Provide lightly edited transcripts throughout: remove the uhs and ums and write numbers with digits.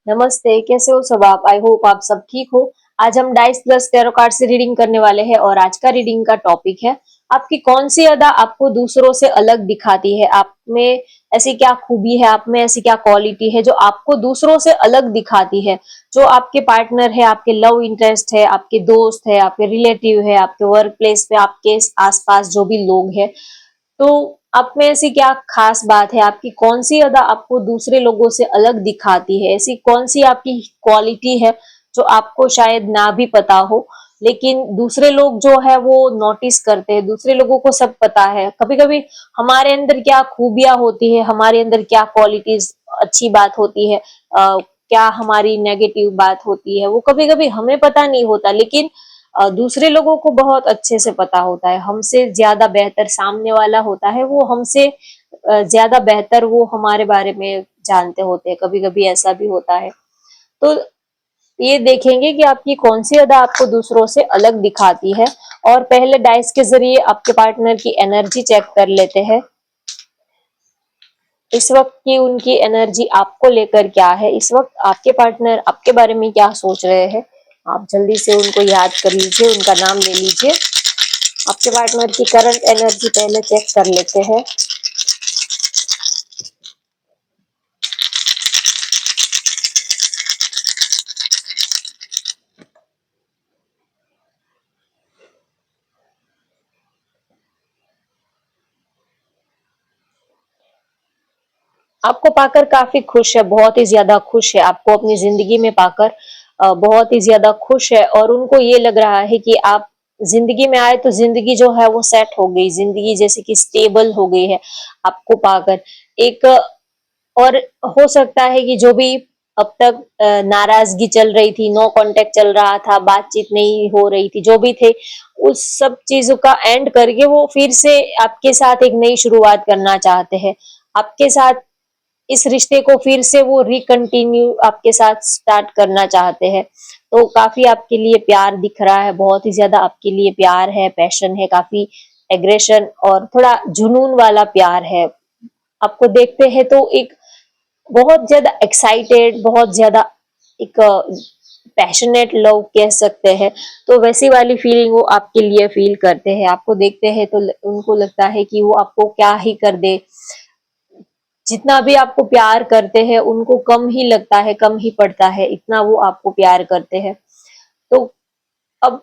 नमस्ते, कैसे हो सब आप? आई होप आप सब ठीक हो। आज हम डाइस प्लस टैरो कार्ड से रीडिंग करने वाले हैं और आज का रीडिंग का टॉपिक है आपकी कौन सी अदा आपको दूसरों से अलग दिखाती है। आप में ऐसी क्या खूबी है, आप में ऐसी क्या क्वालिटी है जो आपको दूसरों से अलग दिखाती है। जो आपके पार्टनर है, आपके लव इंटरेस्ट है, आपके दोस्त है, आपके रिलेटिव है, आपके वर्क प्लेस पे, आपके आसपास जो भी लोग हैं, तो आप में ऐसी क्या खास बात है, आपकी कौन सी अदा आपको दूसरे लोगों से अलग दिखाती है? ऐसी कौन सी आपकी क्वालिटी है जो आपको शायद ना भी पता हो, लेकिन दूसरे लोग जो है वो नोटिस करते हैं। दूसरे लोगों को सब पता है। कभी कभी हमारे अंदर क्या खूबियां होती है, हमारे अंदर क्या क्वालिटीज अच्छी बात होती है, क्या हमारी नेगेटिव बात होती है, वो कभी कभी हमें पता नहीं होता, लेकिन दूसरे लोगों को बहुत अच्छे से पता होता है। हमसे ज्यादा बेहतर सामने वाला होता है, वो हमसे ज्यादा बेहतर वो हमारे बारे में जानते होते हैं। कभी कभी ऐसा भी होता है। तो ये देखेंगे कि आपकी कौन सी अदा आपको दूसरों से अलग दिखाती है। और पहले डाइस के जरिए आपके पार्टनर की एनर्जी चेक कर लेते हैं। इस वक्त की उनकी एनर्जी आपको लेकर क्या है, इस वक्त आपके पार्टनर आपके बारे में क्या सोच रहे हैं। आप जल्दी से उनको याद कर लीजिए, उनका नाम ले लीजिए। आपके पार्टनर की करंट एनर्जी पहले चेक कर लेते हैं। आपको पाकर काफी खुश है, बहुत ही ज्यादा खुश है। आपको अपनी जिंदगी में पाकर बहुत ही ज्यादा खुश है और उनको ये लग रहा है कि आप जिंदगी में आए तो जिंदगी जो है वो सेट हो गई, जिंदगी जैसे कि स्टेबल हो गई है आपको पाकर। एक और हो सकता है कि जो भी अब तक नाराजगी चल रही थी, नो कांटेक्ट चल रहा था, बातचीत नहीं हो रही थी, जो भी थे, उस सब चीजों का एंड करके वो फिर से आपके साथ एक नई शुरुआत करना चाहते हैं। आपके साथ इस रिश्ते को फिर से वो रिकंटिन्यू आपके साथ स्टार्ट करना चाहते हैं। तो काफी आपके लिए प्यार दिख रहा है, बहुत ही ज्यादा आपके लिए प्यार है, पैशन है, काफी एग्रेशन और थोड़ा जुनून वाला प्यार है। आपको देखते हैं तो एक बहुत ज्यादा एक्साइटेड, बहुत ज्यादा एक पैशनेट लव कह सकते हैं। तो वैसी वाली फीलिंग वो आपके लिए फील करते हैं। आपको देखते हैं तो उनको लगता है कि वो आपको क्या ही कर दे। जितना भी आपको प्यार करते हैं उनको कम ही लगता है, कम ही पड़ता है, इतना वो आपको प्यार करते हैं। तो अब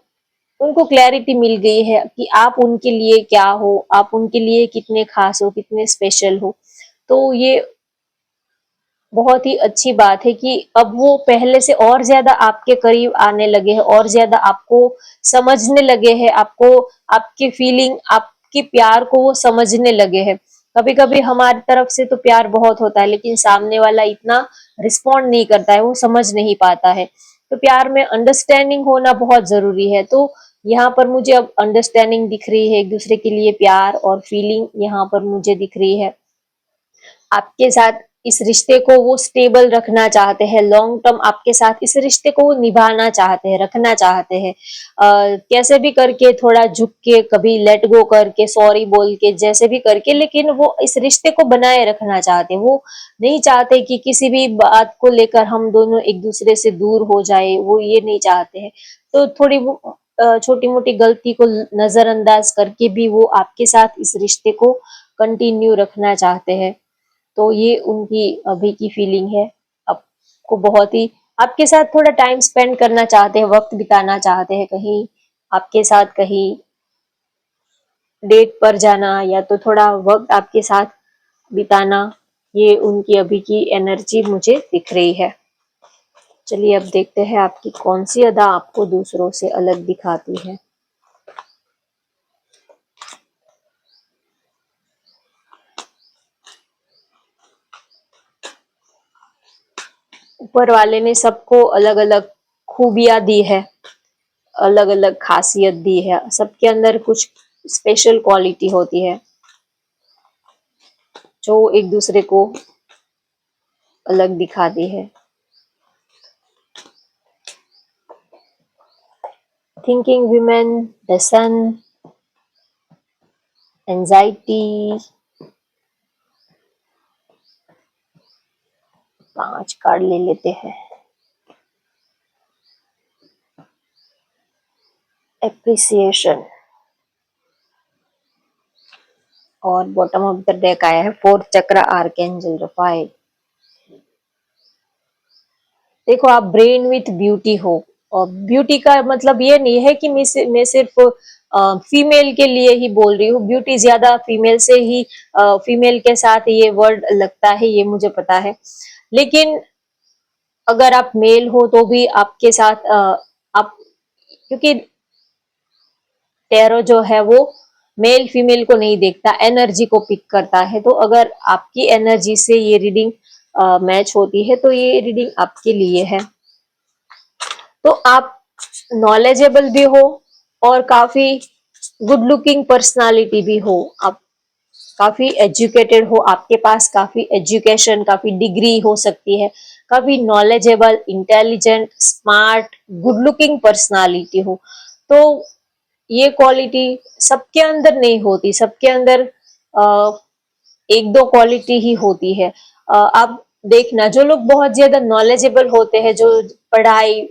उनको क्लैरिटी मिल गई है कि आप उनके लिए क्या हो, आप उनके लिए कितने खास हो, कितने स्पेशल हो। तो ये बहुत ही अच्छी बात है कि अब वो पहले से और ज्यादा आपके करीब आने लगे हैं, और ज्यादा आपको समझने लगे हैं, आपको आपकी फीलिंग, आपके प्यार को वो समझने लगे हैं। कभी कभी हमारी तरफ से तो प्यार बहुत होता है, लेकिन सामने वाला इतना रिस्पॉन्ड नहीं करता है, वो समझ नहीं पाता है। तो प्यार में अंडरस्टैंडिंग होना बहुत जरूरी है। तो यहाँ पर मुझे अब अंडरस्टैंडिंग दिख रही है, एक दूसरे के लिए प्यार और फीलिंग यहाँ पर मुझे दिख रही है। आपके साथ इस रिश्ते को वो स्टेबल रखना चाहते हैं, लॉन्ग टर्म आपके साथ इस रिश्ते को वो निभाना चाहते हैं, रखना चाहते हैं। कैसे भी करके, थोड़ा झुक के, कभी लेट गो करके, सॉरी बोल के, जैसे भी करके, लेकिन वो इस रिश्ते को बनाए रखना चाहते हैं। वो नहीं चाहते कि किसी भी बात को लेकर हम दोनों एक दूसरे से दूर हो जाए, वो ये नहीं चाहते हैं। तो थोड़ी वो छोटी मोटी गलती को नजरअंदाज करके भी वो आपके साथ इस रिश्ते को कंटिन्यू रखना चाहते हैं। तो ये उनकी अभी की फीलिंग है। आपको बहुत ही आपके साथ थोड़ा टाइम स्पेंड करना चाहते हैं, वक्त बिताना चाहते हैं, कहीं आपके साथ कहीं डेट पर जाना या तो थोड़ा वक्त आपके साथ बिताना, ये उनकी अभी की एनर्जी मुझे दिख रही है। चलिए अब देखते हैं आपकी कौन सी अदा आपको दूसरों से अलग दिखाती है। ऊपर वाले ने सबको अलग अलग खूबियां दी है, अलग अलग खासियत दी है, सबके अंदर कुछ स्पेशल क्वालिटी होती है जो एक दूसरे को अलग दिखाती है। Thinking women, the sun, anxiety, 5 card ले लेते हैं। एप्रिसिएशन। और बॉटम ऑफ द डेक आया है फोर्थ चक्र आर्कएंजल रफाएल। देखो आप ब्रेन विथ ब्यूटी हो, और ब्यूटी का मतलब ये नहीं है कि मैं सिर्फ फीमेल के लिए ही बोल रही हूँ। ब्यूटी ज्यादा फीमेल से ही, फीमेल के साथ ये वर्ड लगता है, ये मुझे पता है। लेकिन अगर आप मेल हो तो भी आपके साथ आप, क्योंकि टैरो जो है वो मेल फीमेल को नहीं देखता, एनर्जी को पिक करता है। तो अगर आपकी एनर्जी से ये रीडिंग मैच होती है तो ये रीडिंग आपके लिए है। तो आप नॉलेजेबल भी हो और काफी गुड लुकिंग पर्सनालिटी भी हो, आप काफी एजुकेटेड हो, आपके पास काफी एजुकेशन, काफी डिग्री हो सकती है, काफी knowledgeable, intelligent, smart, good looking personality हो। तो ये क्वालिटी सबके अंदर नहीं होती, सबके अंदर एक दो क्वालिटी ही होती है। आप देखना, जो लोग बहुत ज्यादा नॉलेजेबल होते हैं, जो पढ़ाई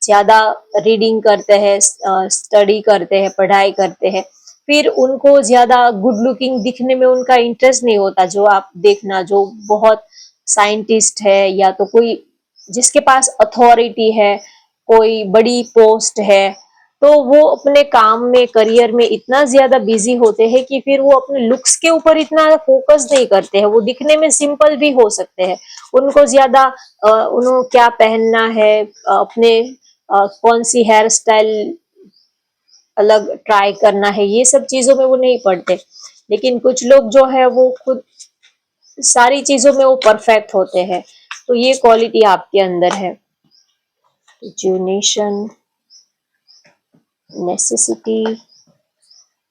ज्यादा रीडिंग करते हैं, स्टडी करते हैं, पढ़ाई करते हैं, फिर उनको ज्यादा गुड लुकिंग दिखने में उनका इंटरेस्ट नहीं होता। जो आप देखना, जो बहुत साइंटिस्ट है या तो कोई जिसके पास अथॉरिटी है, कोई बड़ी पोस्ट है, तो वो अपने काम में, करियर में इतना ज्यादा बिजी होते हैं कि फिर वो अपने लुक्स के ऊपर इतना फोकस नहीं करते हैं। वो दिखने में सिंपल भी हो सकते हैं, उनको ज्यादा उन्होंने क्या पहनना है, अपने कौन सी हेयर स्टाइल अलग ट्राई करना है, ये सब चीजों में वो नहीं पड़ते। लेकिन कुछ लोग जो है वो खुद सारी चीजों में वो परफेक्ट होते हैं। तो ये क्वालिटी आपके अंदर है। Rejuvenation, necessity,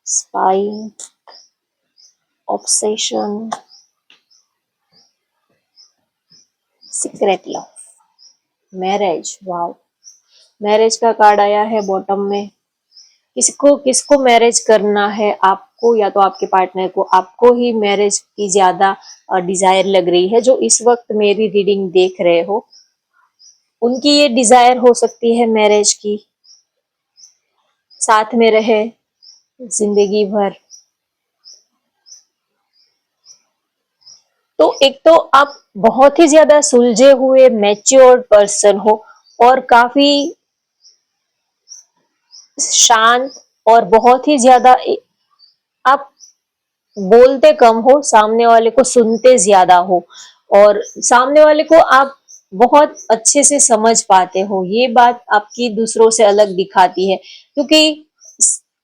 spying, obsession, secret love, marriage. Wow, marriage का कार्ड आया है बॉटम में। किसको किसको मैरिज करना है, आपको या तो आपके पार्टनर को, आपको ही मैरिज की ज्यादा डिजायर लग रही है। जो इस वक्त मेरी रीडिंग देख रहे हो, उनकी ये डिजायर हो सकती है मैरिज की, साथ में रहे जिंदगी भर। तो एक तो आप बहुत ही ज्यादा सुलझे हुए मैच्योर्ड पर्सन हो, और काफी शांत, और बहुत ही ज्यादा आप बोलते कम हो, सामने वाले को सुनते ज्यादा हो, और सामने वाले को आप बहुत अच्छे से समझ पाते हो। ये बात आपकी दूसरों से अलग दिखाती है, क्योंकि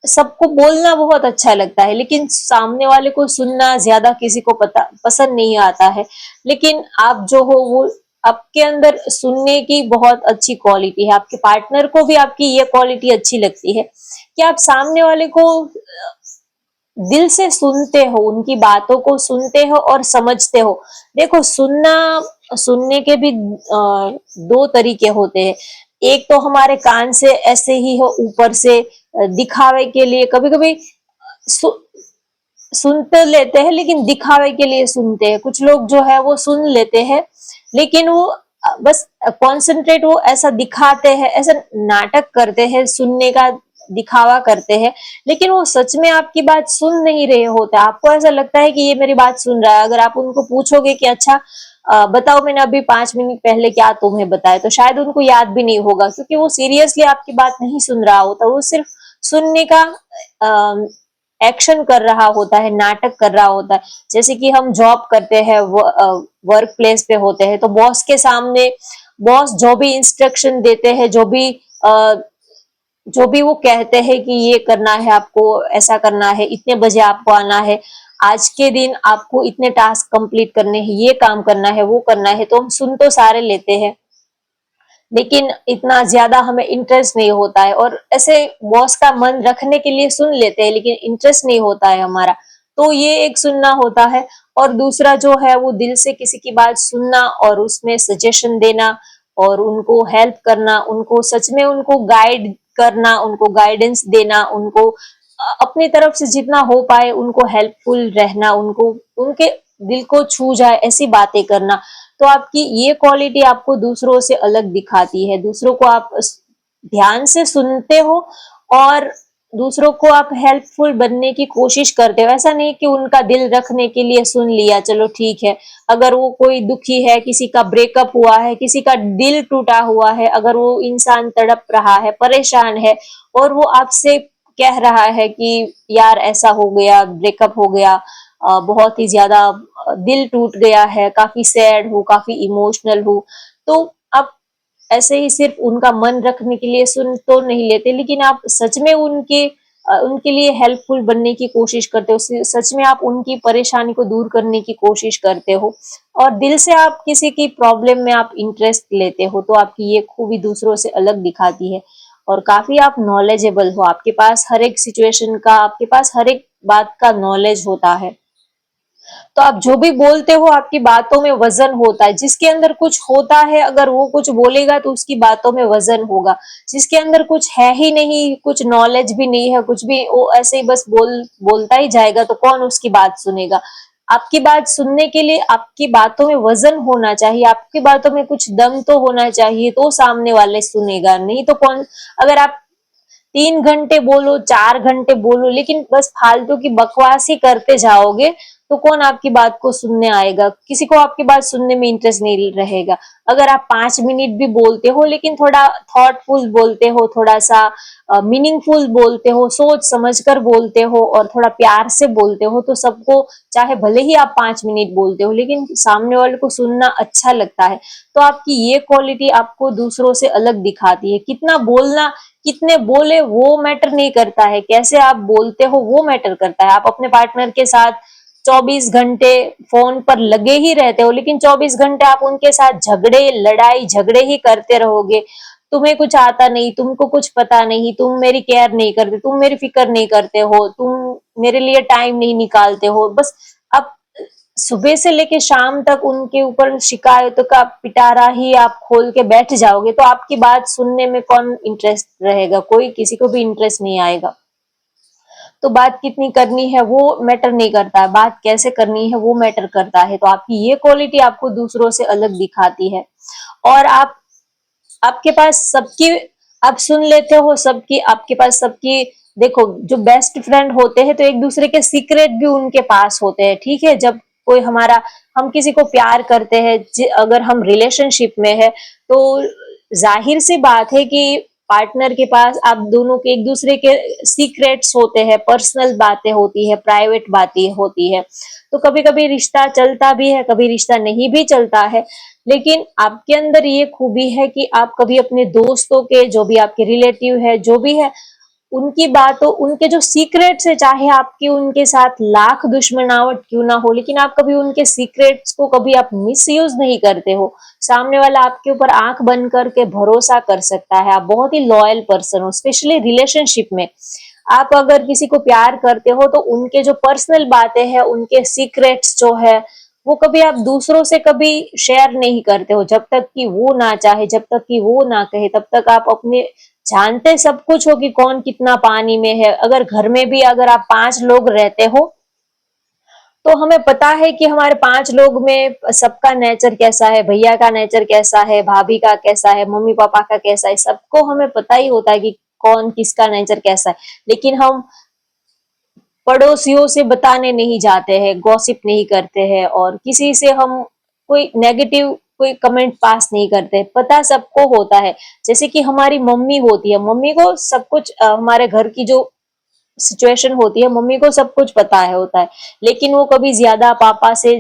सबको बोलना बहुत अच्छा लगता है, लेकिन सामने वाले को सुनना ज्यादा किसी को पसंद नहीं आता है। लेकिन आप जो हो वो, आपके अंदर सुनने की बहुत अच्छी क्वालिटी है। आपके पार्टनर को भी आपकी ये क्वालिटी अच्छी लगती है कि आप सामने वाले को दिल से सुनते हो, उनकी बातों को सुनते हो और समझते हो। देखो, सुनने के भी दो तरीके होते हैं। एक तो हमारे कान से ऐसे ही हो, ऊपर से दिखावे के लिए, कभी कभी सुनते लेते हैं लेकिन दिखावे के लिए सुनते हैं। कुछ लोग जो है वो सुन लेते हैं, लेकिन वो बस कॉन्सेंट्रेट वो ऐसा दिखाते हैं, ऐसा नाटक करते हैं, सुनने का दिखावा करते हैं, लेकिन वो सच में आपकी बात सुन नहीं रहे होते। आपको ऐसा लगता है कि ये मेरी बात सुन रहा है। अगर आप उनको पूछोगे कि अच्छा बताओ, मैंने अभी 5 मिनट पहले क्या तुम्हें बताया, तो शायद उनको याद भी नहीं होगा, क्योंकि वो सीरियसली आपकी बात नहीं सुन रहा होता। वो सिर्फ सुनने का एक्शन कर रहा होता है, नाटक कर रहा होता है। जैसे कि हम जॉब करते हैं, वर्क प्लेस पे होते हैं, तो बॉस के सामने बॉस जो भी इंस्ट्रक्शन देते हैं, जो भी वो कहते हैं कि ये करना है, आपको ऐसा करना है, इतने बजे आपको आना है, आज के दिन आपको इतने टास्क कंप्लीट करने हैं, ये काम करना है, वो करना है, तो हम सुन तो सारे लेते हैं, लेकिन इतना ज्यादा हमें इंटरेस्ट नहीं होता है। और ऐसे बॉस का मन रखने के लिए सुन लेते हैं, लेकिन इंटरेस्ट नहीं होता है हमारा। तो ये एक सुनना होता है। और दूसरा जो है वो दिल से किसी की बात सुनना और उसमें सजेशन देना, और उनको हेल्प करना, उनको सच में उनको गाइड करना, उनको गाइडेंस देना, उनको अपनी तरफ से जितना हो पाए उनको हेल्पफुल रहना, उनको उनके दिल को छू जाए ऐसी बातें करना। तो आपकी ये क्वालिटी आपको दूसरों से अलग दिखाती है। दूसरों को आप ध्यान से सुनते हो और दूसरों को आप हेल्पफुल बनने की कोशिश करते हो। ऐसा नहीं कि उनका दिल रखने के लिए सुन लिया, चलो ठीक है। अगर वो कोई दुखी है, किसी का ब्रेकअप हुआ है, किसी का दिल टूटा हुआ है, अगर वो इंसान तड़प रहा है, परेशान है और वो आपसे कह रहा है कि यार ऐसा हो गया, ब्रेकअप हो गया, बहुत ही ज्यादा दिल टूट गया है, काफी सैड हूँ, काफी इमोशनल हूँ, तो आप ऐसे ही सिर्फ उनका मन रखने के लिए सुन तो नहीं लेते, लेकिन आप सच में उनके लिए हेल्पफुल बनने की कोशिश करते हो, सच में आप उनकी परेशानी को दूर करने की कोशिश करते हो और दिल से आप किसी की प्रॉब्लम में आप इंटरेस्ट लेते हो, तो आपकी ये खूबी दूसरों से अलग दिखाती है और काफी आप नॉलेजेबल हो, आपके पास हर एक सिचुएशन का, आपके पास हर एक बात का नॉलेज होता है। तो आप जो भी बोलते हो आपकी बातों में वजन होता है, जिसके अंदर कुछ होता है अगर वो कुछ बोलेगा तो उसकी बातों में वजन होगा, जिसके अंदर कुछ है ही नहीं, कुछ नॉलेज भी नहीं है, कुछ भी वो ऐसे ही बस बोलता ही जाएगा, तो कौन उसकी बात सुनेगा। आपकी बात सुनने के लिए आपकी बातों में वजन होना चाहिए, आपकी बातों में कुछ दम तो होना चाहिए, तो सामने वाले सुनेगा, नहीं तो कौन। अगर आप 3 घंटे बोलो, 4 घंटे बोलो, लेकिन बस फालतू की बकवास ही करते जाओगे, तो कौन आपकी बात को सुनने आएगा, किसी को आपकी बात सुनने में इंटरेस्ट नहीं रहेगा। अगर आप 5 मिनट भी बोलते हो लेकिन थोड़ा थॉटफुल बोलते हो, थोड़ा सा मीनिंगफुल बोलते हो, सोच समझकर बोलते हो और थोड़ा प्यार से बोलते हो, तो सबको, चाहे भले ही आप 5 मिनट बोलते हो लेकिन सामने वाले को सुनना अच्छा लगता है। तो आपकी ये क्वालिटी आपको दूसरों से अलग दिखाती है। कितना बोलना, कितने बोले वो मैटर नहीं करता है, कैसे आप बोलते हो वो मैटर करता है। आप अपने पार्टनर के साथ 24 घंटे फोन पर लगे ही रहते हो, लेकिन 24 घंटे आप उनके साथ झगड़े, लड़ाई झगड़े ही करते रहोगे। तुम्हें कुछ आता नहीं, तुमको कुछ पता नहीं, तुम मेरी केयर नहीं करते, तुम मेरी फिक्र नहीं करते हो, तुम मेरे लिए टाइम नहीं निकालते हो, बस अब सुबह से लेके शाम तक उनके ऊपर शिकायतों का पिटारा ही आप खोल के बैठ जाओगे, तो आपकी बात सुनने में कौन इंटरेस्ट रहेगा, कोई, किसी को भी इंटरेस्ट नहीं आएगा। तो बात कितनी करनी है वो मैटर नहीं करता है, बात कैसे करनी है वो मैटर करता है। तो आपकी ये क्वालिटी आपको दूसरों से अलग दिखाती है और आपके पास सबकी, आप सुन लेते हो सबकी, आपके पास सबकी। देखो, जो बेस्ट फ्रेंड होते हैं तो एक दूसरे के सीक्रेट भी उनके पास होते हैं, ठीक है। जब कोई हमारा, हम किसी को प्यार करते हैं, अगर हम रिलेशनशिप में है, तो जाहिर सी बात है कि पार्टनर के पास आप दोनों के एक दूसरे के सीक्रेट्स होते हैं, पर्सनल बातें होती है, प्राइवेट बातें होती है। तो कभी कभी रिश्ता चलता भी है, कभी रिश्ता नहीं भी चलता है, लेकिन आपके अंदर ये खूबी है कि आप कभी अपने दोस्तों के, जो भी आपके रिलेटिव है, जो भी है, उनकी बातों, उनके जो सीक्रेट्स है, चाहे आपकी उनके साथ लाख दुश्मनावट क्यों ना हो, लेकिन आप कभी उनके सीक्रेट्स को कभी आप मिसयूज नहीं करते हो। सामने वाला आपके ऊपर आंख बंद करके भरोसा कर सकता है, आप बहुत ही लॉयल पर्सन हो, स्पेशली रिलेशनशिप में। आप अगर किसी को प्यार करते हो तो उनके जो पर्सनल बातें हैं, उनके सीक्रेट्स जो है, वो कभी आप दूसरों से कभी शेयर नहीं करते हो, जब तक कि वो ना चाहे, जब तक कि वो ना कहे, तब तक आप अपने जानते सब कुछ हो कि कौन कितना पानी में है। अगर घर में भी अगर आप 5 लोग रहते हो, तो हमें पता है कि हमारे 5 लोग में सबका नेचर कैसा है, भैया का नेचर कैसा है, भाभी का कैसा है, मम्मी पापा का कैसा है, सबको हमें पता ही होता है कि कौन किसका नेचर कैसा है। लेकिन हम पड़ोसियों से बताने नहीं जाते हैं, गॉसिप नहीं करते हैं और किसी से हम कोई नेगेटिव कोई कमेंट पास नहीं करते। पता सबको होता है, जैसे कि हमारी मम्मी होती है, मम्मी को सब कुछ, हमारे घर की जो सिचुएशन होती है, मम्मी को सब कुछ पता है होता है, लेकिन वो कभी ज्यादा पापा से,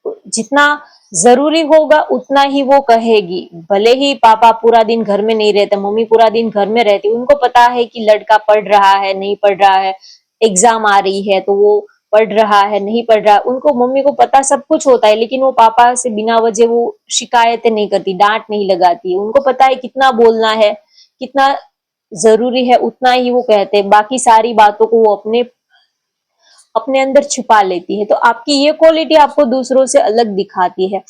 जितना जरूरी होगा उतना ही वो कहेगी। भले ही पापा पूरा दिन घर में नहीं रहते, मम्मी पूरा दिन घर में रहती, उनको पता है कि लड़का पढ़ रहा है, नहीं पढ़ रहा है, एग्जाम आ रही है तो वो पढ़ रहा है, नहीं पढ़ रहा है, उनको, मम्मी को पता सब कुछ होता है, लेकिन वो पापा से बिना वजह वो शिकायतें नहीं करती, डांट नहीं लगाती। उनको पता है कितना बोलना है, कितना जरूरी है, उतना ही वो कहते हैं, बाकी सारी बातों को वो अपने अपने अंदर छुपा लेती है। तो आपकी ये क्वालिटी आपको दूसरों से अलग दिखाती है।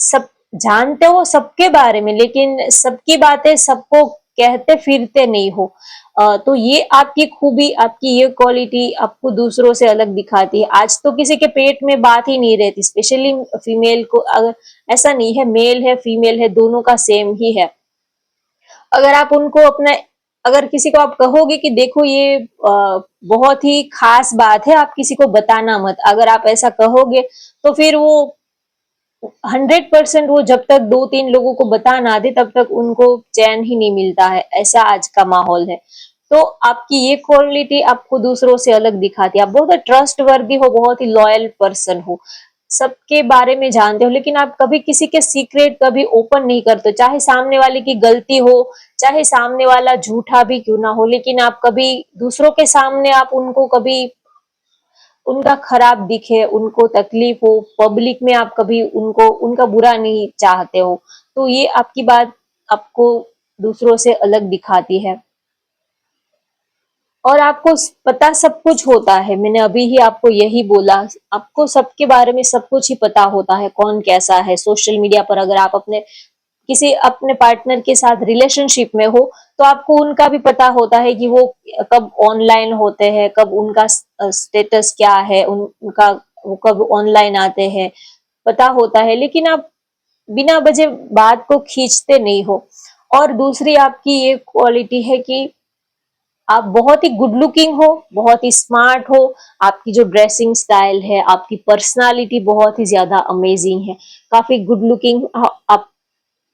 सब जानते हो सबके बारे में, लेकिन सबकी बातें सबको कहते फिरते नहीं हो। तो ये आपकी खूबी, आपकी ये क्वालिटी आपको दूसरों से अलग दिखाती है। आज तो किसी के पेट में बात ही नहीं रहती, स्पेशली फीमेल को। अगर ऐसा नहीं है, मेल है फीमेल है, दोनों का सेम ही है। अगर आप उनको अपना अगर किसी को आप कहोगे कि देखो ये बहुत ही खास बात है, आप किसी को बताना मत, अगर आप ऐसा कहोगे तो फिर वो 100% वो जब तक 2-3 लोगों को बता ना दे तब तक उनको चैन ही नहीं मिलता है, ऐसा आज का माहौल है। तो आपकी ये क्वालिटी आपको दूसरों से अलग दिखाती है, आप बहुत ट्रस्ट वर्दी हो, बहुत ही लॉयल पर्सन हो, सबके बारे में जानते हो, लेकिन आप कभी किसी के सीक्रेट कभी ओपन नहीं करते, चाहे सामने वाले की गलती हो, चाहे सामने वाला झूठा भी क्यों ना हो, लेकिन आप कभी दूसरों के सामने आप उनको कभी उनका खराब दिखे, उनको तकलीफ हो, पब्लिक में आप कभी उनको उनका बुरा नहीं चाहते हो, तो ये आपकी बात आपको दूसरों से अलग दिखाती है। और आपको पता सब कुछ होता है, मैंने अभी ही आपको यही बोला, आपको सबके बारे में सब कुछ ही पता होता है, कौन कैसा है। सोशल मीडिया पर अगर आप अपने किसी अपने पार्टनर के साथ रिलेशनशिप में हो तो आपको उनका भी पता होता है कि वो कब ऑनलाइन होते हैं, कब उनका स्टेटस क्या है, उनका वो कब ऑनलाइन आते हैं, पता होता है, लेकिन आप बिना वजह बात को खींचते नहीं हो। और दूसरी आपकी ये क्वालिटी है कि आप बहुत ही गुड लुकिंग हो, बहुत ही स्मार्ट हो, आपकी जो ड्रेसिंग स्टाइल है, आपकी पर्सनालिटी बहुत ही ज्यादा अमेजिंग है, काफी गुड लुकिंग, आप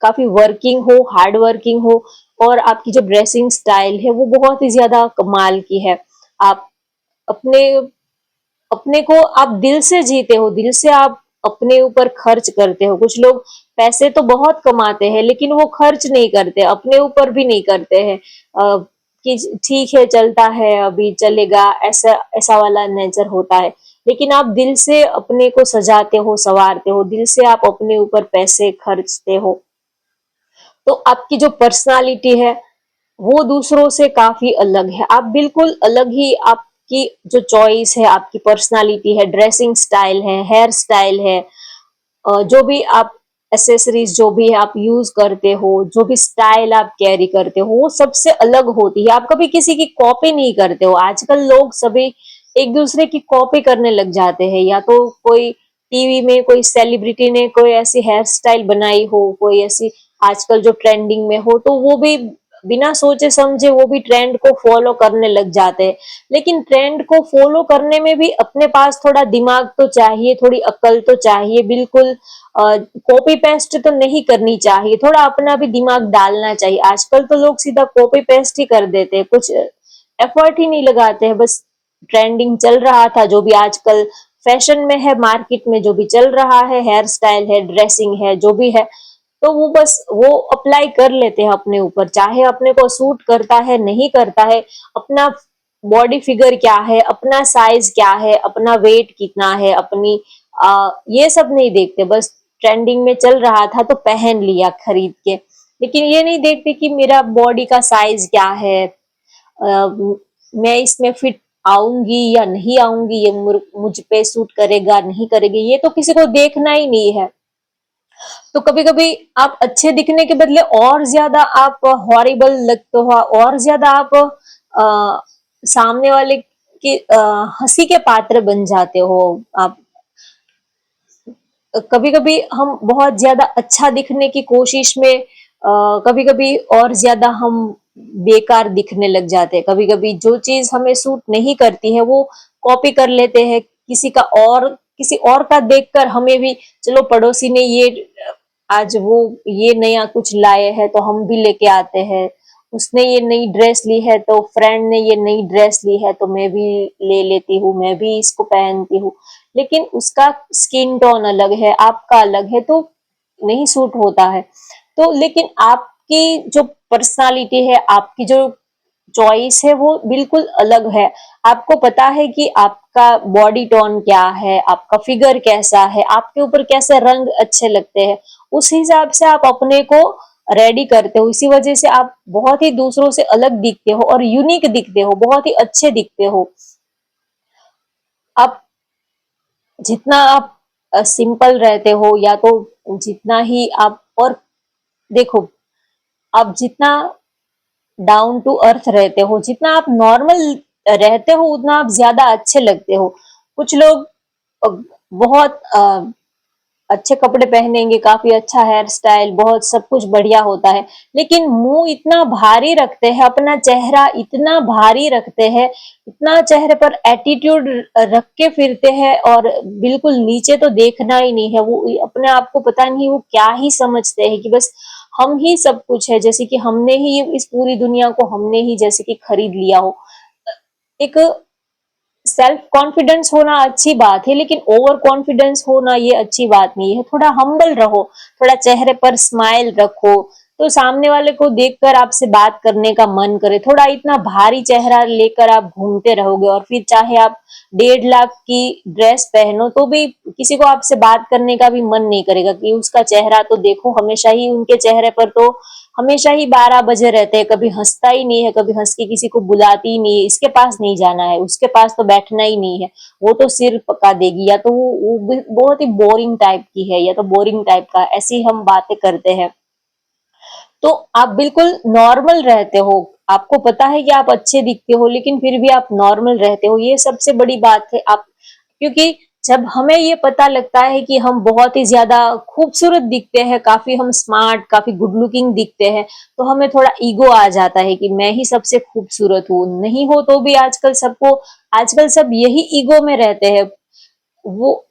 काफी वर्किंग हो, हार्ड वर्किंग हो, और आपकी जो ड्रेसिंग स्टाइल है वो बहुत ही ज्यादा कमाल की है। आप अपने अपने को आप दिल से जीते हो, दिल से आप अपने ऊपर खर्च करते हो। कुछ लोग पैसे तो बहुत कमाते हैं लेकिन वो खर्च नहीं करते, अपने ऊपर भी नहीं करते हैं, कि ठीक है चलता है अभी चलेगा, ऐसा ऐसा वाला नेचर होता है। लेकिन आप दिल से अपने को सजाते हो, संवारते हो, दिल से आप अपने ऊपर पैसे खर्चते हो, तो आपकी जो पर्सनालिटी है वो दूसरों से काफी अलग है। आप बिल्कुल अलग ही, आपकी जो चॉइस है, आपकी पर्सनालिटी है, ड्रेसिंग स्टाइल है, हेयर स्टाइल है, जो भी आप एसेसरीज जो भी आप यूज करते हो, जो भी स्टाइल आप कैरी करते हो, वो सबसे अलग होती है। आप कभी किसी की कॉपी नहीं करते हो। आजकल लोग सभी एक दूसरे की कॉपी करने लग जाते हैं, या तो कोई टीवी में कोई सेलिब्रिटी ने कोई ऐसी हेयर स्टाइल बनाई हो, कोई ऐसी आजकल जो ट्रेंडिंग में हो, तो वो भी बिना सोचे समझे वो भी ट्रेंड को फॉलो करने लग जाते हैं। लेकिन ट्रेंड को फॉलो करने में भी अपने पास थोड़ा दिमाग तो चाहिए, थोड़ी अक्ल तो चाहिए, बिल्कुल कॉपी पेस्ट तो नहीं करनी चाहिए, थोड़ा अपना भी दिमाग डालना चाहिए। आजकल तो लोग सीधा कॉपी पेस्ट ही कर देते हैं, कुछ एफर्ट ही नहीं लगाते हैं, बस ट्रेंडिंग चल रहा था, जो भी आजकल फैशन में है, मार्केट में जो भी चल रहा है, हेयर स्टाइल है, ड्रेसिंग है, जो भी है, तो वो बस वो अप्लाई कर लेते हैं अपने ऊपर, चाहे अपने को सूट करता है नहीं करता है, अपना बॉडी फिगर क्या है, अपना साइज क्या है, अपना वेट कितना है, अपनी ये सब नहीं देखते, बस ट्रेंडिंग में चल रहा था तो पहन लिया खरीद के, लेकिन ये नहीं देखते कि मेरा बॉडी का साइज क्या है, मैं इसमें फिट आऊंगी या नहीं आऊंगी, ये मुझ पे सूट करेगा नहीं करेगी, ये तो किसी को देखना ही नहीं है। तो कभी कभी आप अच्छे दिखने के बदले और ज्यादा आप हॉरिबल लगते हो, और ज्यादा आप सामने वाले की हंसी के पात्र बन जाते हो। आप कभी कभी हम बहुत ज्यादा अच्छा दिखने की कोशिश में कभी कभी और ज्यादा हम बेकार दिखने लग जाते हैं। कभी कभी जो चीज हमें सूट नहीं करती है वो कॉपी कर लेते हैं किसी का, और किसी और का देखकर हमें भी, चलो पड़ोसी ने ये आज वो ये नया कुछ लाए हैं तो हम भी लेके आते हैं, उसने ये नई ड्रेस ली है तो फ्रेंड ने ये नई ड्रेस ली है तो मैं भी ले लेती हूँ, मैं भी इसको पहनती हूँ। लेकिन उसका स्किन टोन अलग है, आपका अलग है, तो नहीं सूट होता है। तो लेकिन आपकी जो पर्सनालिटी है, आपकी जो चॉइस है वो बिल्कुल अलग है। आपको पता है कि आपका बॉडी टोन क्या है, आपका फिगर कैसा है, आपके ऊपर कैसे रंग अच्छे लगते हैं, उस हिसाब से आप अपने को रेडी करते हो। इसी वजह से आप बहुत ही दूसरों से अलग दिखते हो और यूनिक दिखते हो, बहुत ही अच्छे दिखते हो। आप जितना आप सिंपल रहते हो, या तो जितना ही आप, और देखो, आप जितना डाउन टू अर्थ रहते हो, जितना आप नॉर्मल रहते हो, उतना आप ज्यादा अच्छे लगते हो। कुछ लोग बहुत अच्छे कपड़े पहनेंगे, काफी अच्छा हेयर स्टाइल, बहुत सब कुछ बढ़िया होता है, लेकिन मुंह इतना भारी रखते हैं, अपना चेहरा इतना भारी रखते हैं, इतना चेहरे पर एटीट्यूड रख के फिरते हैं, और बिल्कुल नीचे तो देखना ही नहीं है। वो अपने आप को पता नहीं वो क्या ही समझते हैं कि बस हम ही सब कुछ है, जैसे कि हमने ही इस पूरी दुनिया को हमने ही जैसे कि खरीद लिया हो। एक सेल्फ कॉन्फिडेंस होना अच्छी बात है, लेकिन ओवर कॉन्फिडेंस होना ये अच्छी बात नहीं है। थोड़ा हम्बल रहो, थोड़ा चेहरे पर स्माइल रखो, तो सामने वाले को देखकर आपसे बात करने का मन करे। थोड़ा इतना भारी चेहरा लेकर आप घूमते रहोगे, और फिर चाहे आप 1.5 लाख की ड्रेस पहनो तो भी किसी को आपसे बात करने का भी मन नहीं करेगा, कि उसका चेहरा तो देखो, हमेशा ही उनके चेहरे पर तो हमेशा ही 12 बजे रहते हैं, कभी हंसता ही नहीं है, कभी हंस के किसी को बुलाती ही नहीं है, इसके पास नहीं जाना है, उसके पास तो बैठना ही नहीं है, वो तो सिर पका देगी, या तो वो बहुत ही बोरिंग टाइप की है, या तो बोरिंग टाइप का, ऐसी हम बातें करते हैं। तो आप बिल्कुल नॉर्मल रहते हो, आपको पता है कि आप अच्छे दिखते हो, लेकिन फिर भी आप नॉर्मल रहते हो, ये सबसे बड़ी बात है। आप, क्योंकि जब हमें ये पता लगता है कि हम बहुत ही ज्यादा खूबसूरत दिखते हैं, काफी हम स्मार्ट, काफी गुड लुकिंग दिखते हैं, तो हमें थोड़ा ईगो आ जाता है कि मैं ही सबसे खूबसूरत हूँ। नहीं हो तो भी आजकल सब यही ईगो में रहते हैं। वो,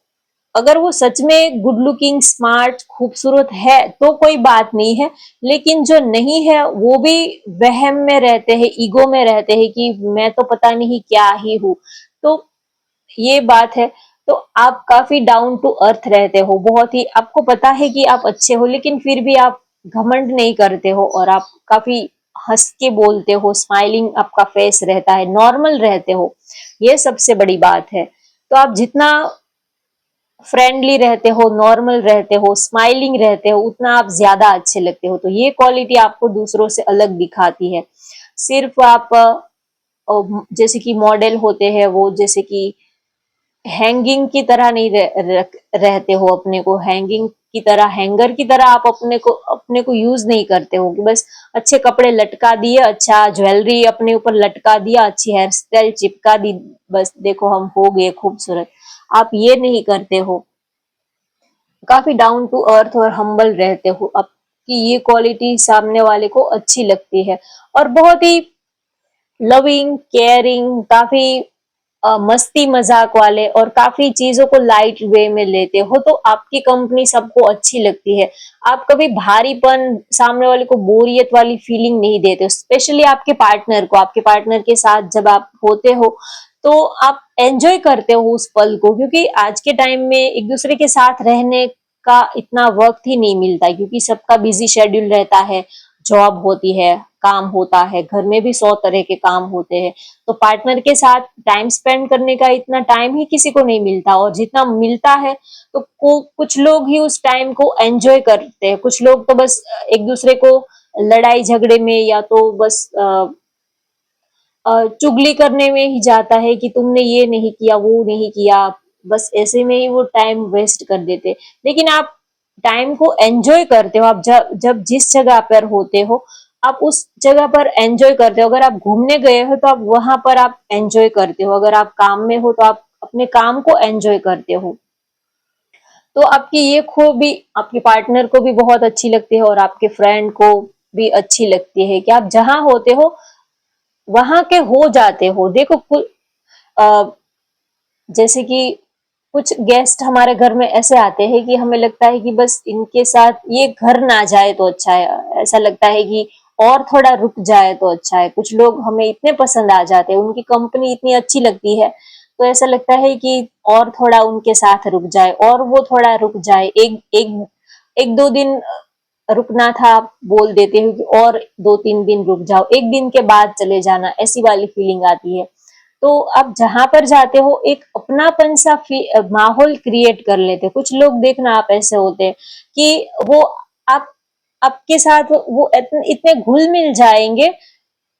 अगर वो सच में गुड लुकिंग, स्मार्ट, खूबसूरत है तो कोई बात नहीं है, लेकिन जो नहीं है वो भी वहम में रहते हैं, ईगो में रहते हैं कि मैं तो पता नहीं क्या ही हूँ। तो ये बात है। तो आप काफी डाउन टू अर्थ रहते हो, बहुत ही आपको पता है कि आप अच्छे हो, लेकिन फिर भी आप घमंड नहीं करते हो, और आप काफी हंस के बोलते हो, स्माइलिंग आपका फेस रहता है, नॉर्मल रहते हो, ये सबसे बड़ी बात है। तो आप जितना फ्रेंडली रहते हो, नॉर्मल रहते हो, स्माइलिंग रहते हो, उतना आप ज्यादा अच्छे लगते हो। तो ये क्वालिटी आपको दूसरों से अलग दिखाती है। सिर्फ आप जैसे कि मॉडल होते हैं, वो जैसे कि हैंगिंग की तरह नहीं रहते हो, अपने को हैंगिंग की तरह, हैंगर की तरह आप अपने को यूज नहीं करते हो कि बस अच्छे कपड़े लटका दिए, अच्छा ज्वेलरी अपने ऊपर लटका दिया, अच्छी हेयर स्टाइल चिपका दी, बस देखो हम हो गए खूबसूरत। आप ये नहीं करते हो, काफी डाउन टू अर्थ और हम्बल रहते हो। आपकी ये क्वालिटी सामने वाले को अच्छी लगती है, और बहुत ही लविंग, केयरिंग, काफी मस्ती मजाक वाले, और काफी चीजों को लाइट वे में लेते हो, तो आपकी कंपनी सबको अच्छी लगती है। आप कभी भारीपन, सामने वाले को बोरियत वाली फीलिंग नहीं देते, स्पेशली आपके पार्टनर को। आपके पार्टनर के साथ जब आप होते हो तो आप एंजॉय करते हो उस पल को, क्योंकि आज के टाइम में एक दूसरे के साथ रहने का इतना वक्त ही नहीं मिलता, क्योंकि सबका बिजी शेड्यूल रहता है, जॉब होती है, काम होता है, घर में भी 100 तरह के काम होते हैं, तो पार्टनर के साथ टाइम स्पेंड करने का इतना टाइम ही किसी को नहीं मिलता, और जितना मिलता है तो कुछ लोग ही उस टाइम को एंजॉय करते हैं, कुछ लोग तो बस एक दूसरे को लड़ाई झगड़े में, या तो बस चुगली करने में ही जाता है कि तुमने ये नहीं किया, वो नहीं किया, बस ऐसे में ही वो टाइम वेस्ट कर देते। लेकिन आप टाइम को एंजॉय करते हो, आप जब जब जिस जगह पर होते हो, आप उस जगह पर एंजॉय करते हो। अगर आप घूमने गए हो तो आप वहां पर आप एंजॉय करते हो, अगर आप काम में हो तो आप अपने काम को एंजॉय करते हो। तो आपकी ये खूबी आपके पार्टनर को भी बहुत अच्छी लगती है, और आपके फ्रेंड को भी अच्छी लगती है कि आप जहां होते हो वहां के हो जाते हो। देखो अ, जैसे कि कुछ गेस्ट हमारे घर में ऐसे आते हैं कि हमें लगता है कि बस इनके साथ ये घर ना जाए तो अच्छा है, ऐसा लगता है कि और थोड़ा रुक जाए तो अच्छा है। कुछ लोग हमें इतने पसंद आ जाते हैं, उनकी कंपनी इतनी अच्छी लगती है, तो ऐसा लगता है कि और थोड़ा उनके साथ रुक जाए, और वो थोड़ा रुक जाए, एक एक एक दो दिन रुकना था, आप बोल देते हो कि और 2-3 दिन रुक जाओ, एक दिन के बाद चले जाना, ऐसी वाली फीलिंग आती है। तो आप जहां पर जाते हो एक अपनापन सा माहौल क्रिएट कर लेते हो। कुछ लोग देखना आप ऐसे होते हैं कि वो आप आपके साथ वो इतने घुल मिल जाएंगे,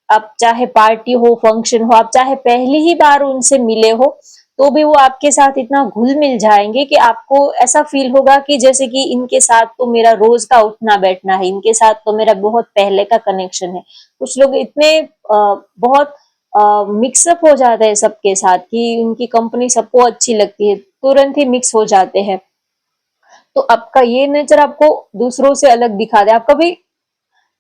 आप चाहे पार्टी हो, फंक्शन हो, आप चाहे पहली ही बार उनसे मिले हो, तो भी वो आपके साथ इतना घुल मिल जाएंगे कि आपको ऐसा फील होगा कि जैसे कि इनके साथ तो मेरा रोज का उठना बैठना है, इनके साथ तो मेरा बहुत पहले का कनेक्शन है। कुछ लोग इतने बहुत मिक्सअप हो जाते हैं सबके साथ कि उनकी कंपनी सबको अच्छी लगती है, तुरंत ही मिक्स हो जाते हैं। तो आपका ये नेचर आपको दूसरों से अलग दिखा दे। आप कभी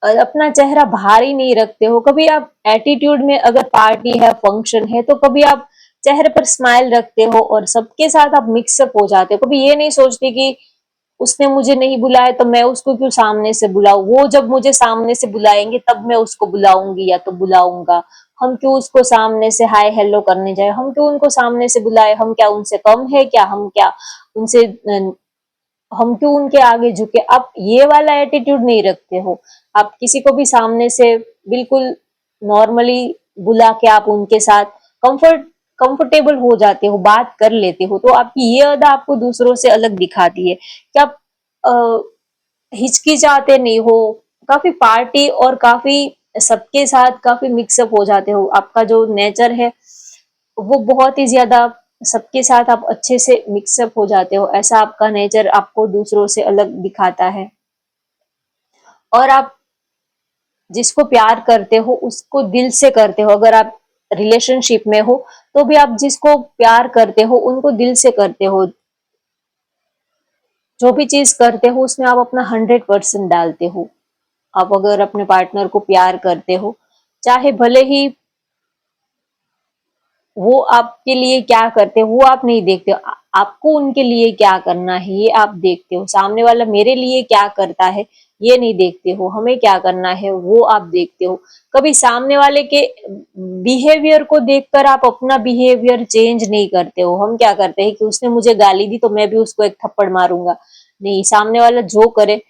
अपना चेहरा भारी नहीं रखते हो, कभी आप एटीट्यूड में, अगर पार्टी है, फंक्शन है, तो कभी आप चेहरे पर स्माइल रखते हो और सबके साथ आप मिक्सअप हो जाते हो। कभी ये नहीं सोचते कि उसने मुझे नहीं बुलाया तो मैं उसको क्यों सामने से बुलाऊं, वो जब मुझे सामने से बुलाएंगे तब मैं उसको बुलाऊंगी या तो बुलाऊंगा। हम क्यों उसको सामने से हाय हेलो करने जाए, हम क्यों उनको सामने से बुलाए, हम क्या उनसे कम है क्या, हम क्या उनसे हम क्यों उनके आगे झुके। आप ये वाला एटीट्यूड नहीं रखते हो। आप किसी को भी सामने से बिल्कुल नॉर्मली बुला के आप उनके साथ कंफर्टेबल हो जाते हो, बात कर लेते हो। तो आपकी ये अदा आपको दूसरों से अलग दिखाती है कि आप हिचकिचाते नहीं हो, काफी पार्टी और काफी सबके साथ काफी मिक्सअप हो जाते हो। आपका जो नेचर है वो बहुत ही ज्यादा, सबके साथ आप अच्छे से मिक्सअप हो जाते हो, ऐसा आपका नेचर आपको दूसरों से अलग दिखाता है। और आप जिसको प्यार करते हो उसको दिल से करते हो। अगर आप रिलेशनशिप में हो तो भी आप जिसको प्यार करते हो उनको दिल से करते हो। जो भी चीज करते हो उसमें आप अपना 100% डालते हो। आप अगर अपने पार्टनर को प्यार करते हो, चाहे भले ही वो आपके लिए क्या करते हो वो आप नहीं देखते हो, आपको उनके लिए क्या करना है ये आप देखते हो। सामने वाला मेरे लिए क्या करता है ये नहीं देखते हो, हमें क्या करना है वो आप देखते हो। कभी सामने वाले के बिहेवियर को देखकर आप अपना बिहेवियर चेंज नहीं करते हो। हम क्या करते हैं कि उसने मुझे गाली दी तो मैं भी उसको एक थप्पड़ मारूंगा। नहीं, सामने वाला जो करे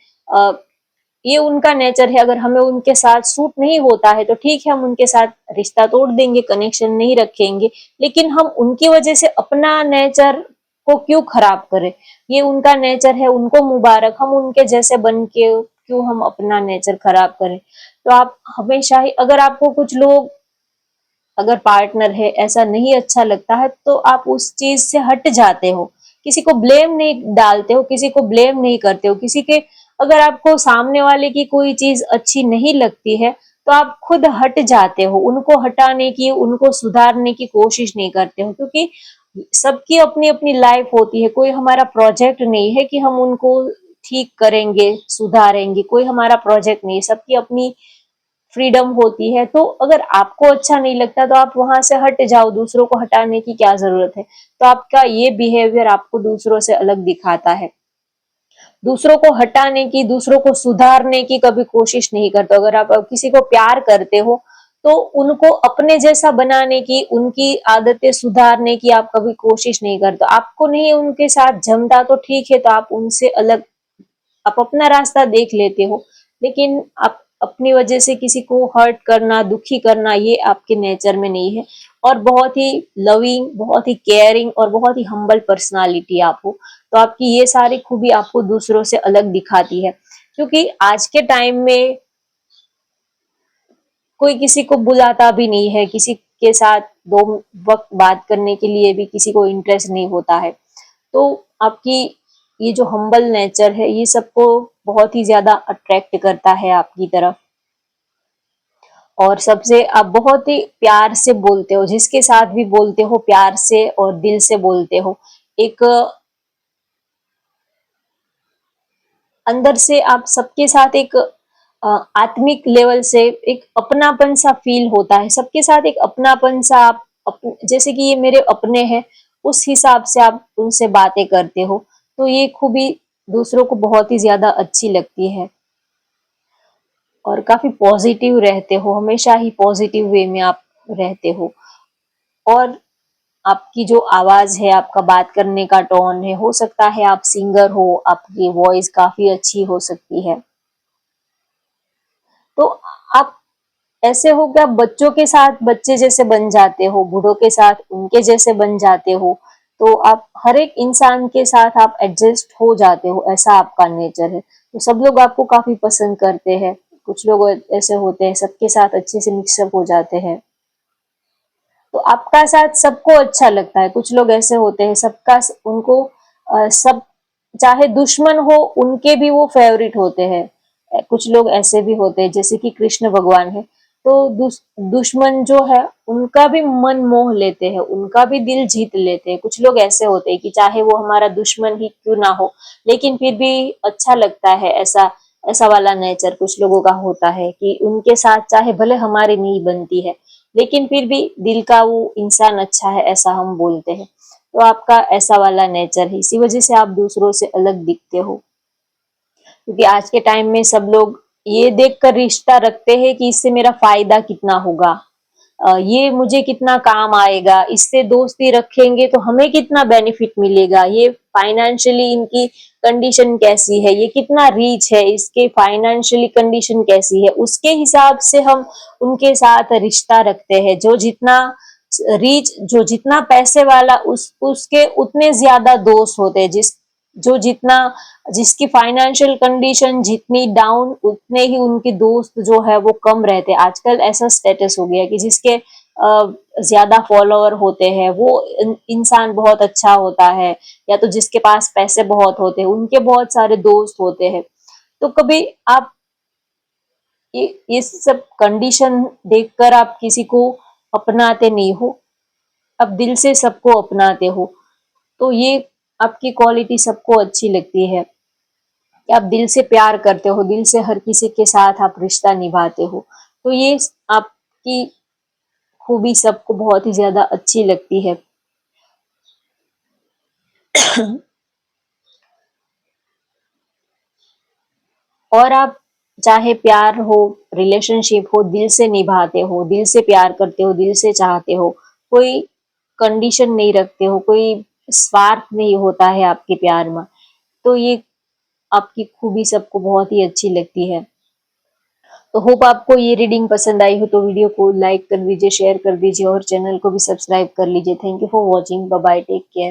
ये उनका नेचर है। अगर हमें उनके साथ सूट नहीं होता है तो ठीक है, हम उनके साथ रिश्ता तोड़ देंगे, कनेक्शन नहीं रखेंगे, लेकिन हम उनकी वजह से अपना नेचर को क्यों खराब करें। ये उनका नेचर है, उनको मुबारक, हम उनके जैसे बन के क्यों हम अपना नेचर खराब करें। तो आप हमेशा ही, अगर आपको कुछ लोग, अगर पार्टनर है ऐसा नहीं अच्छा लगता है तो आप उस चीज से हट जाते हो। किसी को ब्लेम नहीं डालते हो, किसी को ब्लेम नहीं करते हो, किसी के, अगर आपको सामने वाले की कोई चीज अच्छी नहीं लगती है तो आप खुद हट जाते हो, उनको हटाने की, उनको सुधारने की कोशिश नहीं करते हो। क्योंकि सबकी अपनी अपनी लाइफ होती है, कोई हमारा प्रोजेक्ट नहीं है कि हम उनको ठीक करेंगे, सुधारेंगे, कोई हमारा प्रोजेक्ट नहीं है, सबकी अपनी फ्रीडम होती है। तो अगर आपको अच्छा नहीं लगता तो आप वहां से हट जाओ, दूसरों को हटाने की क्या जरूरत है। तो आपका ये बिहेवियर आपको दूसरों से अलग दिखाता है। दूसरों को हटाने की, दूसरों को सुधारने की कभी कोशिश नहीं करते। अगर आप किसी को प्यार करते हो तो उनको अपने जैसा बनाने की, उनकी आदतें सुधारने की आप कभी कोशिश नहीं करते। आपको नहीं उनके साथ जमता तो ठीक है, तो आप उनसे अलग, आप अपना रास्ता देख लेते हो। लेकिन आप अपनी वजह से किसी को हर्ट करना, दुखी करना, ये आपके नेचर में नहीं है। और बहुत ही लविंग, बहुत ही केयरिंग और बहुत ही हम्बल पर्सनालिटी आप हो। तो आपकी ये सारी खूबी आपको दूसरों से अलग दिखाती है। क्योंकि आज के टाइम में कोई किसी को बुलाता भी नहीं है, किसी के साथ दो वक्त बात करने के लिए भी किसी को इंटरेस्ट नहीं होता है। तो आपकी ये जो हम्बल नेचर है ये सबको बहुत ही ज्यादा अट्रैक्ट करता है आपकी तरफ। और सबसे आप बहुत ही प्यार से बोलते हो, जिसके साथ भी बोलते हो प्यार से और दिल से बोलते हो। एक अंदर से आप सबके साथ एक आत्मिक लेवल से एक अपनापन सा फील होता है, सबके साथ एक अपनापन सा, आप जैसे कि ये मेरे अपने हैं, उस हिसाब से आप उनसे बातें करते हो। तो ये खूबी दूसरों को बहुत ही ज्यादा अच्छी लगती है। और काफी पॉजिटिव रहते हो, हमेशा ही पॉजिटिव वे में आप रहते हो। और आपकी जो आवाज है, आपका बात करने का टोन है, हो सकता है आप सिंगर हो, आपकी वॉइस काफी अच्छी हो सकती है। तो आप ऐसे हो कि आप बच्चों के साथ बच्चे जैसे बन जाते हो, बूढ़ों के साथ उनके जैसे बन जाते हो। तो आप हर एक इंसान के साथ आप एडजस्ट हो जाते हो, ऐसा आपका नेचर है। तो सब लोग आपको काफी पसंद करते हैं। कुछ लोग ऐसे होते हैं सबके साथ अच्छे से मिक्सअप हो जाते हैं, तो आपका साथ सबको अच्छा लगता है। कुछ लोग ऐसे होते हैं सबका उनको सब, चाहे दुश्मन हो उनके भी वो फेवरेट होते हैं। कुछ लोग ऐसे भी होते हैं जैसे कि कृष्ण भगवान है, तो दुश्मन जो है उनका भी मन मोह लेते हैं, उनका भी दिल जीत लेते हैं। कुछ लोग ऐसे होते हैं कि चाहे वो हमारा दुश्मन ही क्यों ना हो, लेकिन फिर भी अच्छा लगता है। ऐसा ऐसा वाला नेचर कुछ लोगों का होता है कि उनके साथ चाहे भले हमारी नहीं बनती है, लेकिन फिर भी दिल का वो इंसान अच्छा है, ऐसा हम बोलते हैं। तो आपका ऐसा वाला नेचर है, इसी वजह से आप दूसरों से अलग दिखते हो। क्योंकि आज के टाइम में सब लोग ये देखकर रिश्ता रखते हैं कि इससे मेरा फायदा कितना होगा, ये मुझे कितना काम आएगा, इससे दोस्ती रखेंगे तो हमें कितना बेनिफिट मिलेगा, ये फाइनेंशियली इनकी कंडीशन कैसी है, ये कितना रीच है, इसके फाइनेंशियली कंडीशन कैसी है, उसके हिसाब से हम उनके साथ रिश्ता रखते हैं। जो जितना रीच, जो जितना पैसे वाला उसके उतने ज्यादा दोस्त होते हैं। जो जितना जिसकी फाइनेंशियल कंडीशन जितनी डाउन, उतने ही उनके दोस्त जो है वो कम रहते हैं। आजकल ऐसा स्टेटस हो गया कि जिसके ज्यादा फॉलोअर होते हैं वो इंसान बहुत अच्छा होता है, या तो जिसके पास पैसे बहुत होते हैं उनके बहुत सारे दोस्त होते हैं। तो कभी आप ये सब कंडीशन देखकर आप किसी को अपनाते नहीं हो, आप दिल से सबको अपनाते हो। तो ये आपकी क्वालिटी सबको अच्छी लगती है कि आप दिल से प्यार करते हो, दिल से हर किसी के साथ आप रिश्ता निभाते हो। तो ये आपकी खूबी सबको बहुत ही ज्यादा अच्छी लगती है। और आप चाहे प्यार हो, रिलेशनशिप हो, दिल से निभाते हो, दिल से प्यार करते हो, दिल से चाहते हो, कोई कंडीशन नहीं रखते हो, कोई स्वार्थ नहीं होता है आपके प्यार में। तो ये आपकी खूबी सबको बहुत ही अच्छी लगती है। तो होप आपको ये रीडिंग पसंद आई हो तो वीडियो को लाइक कर दीजिए, शेयर कर दीजिए और चैनल को भी सब्सक्राइब कर लीजिए। Thank you for watching. Bye bye, take care.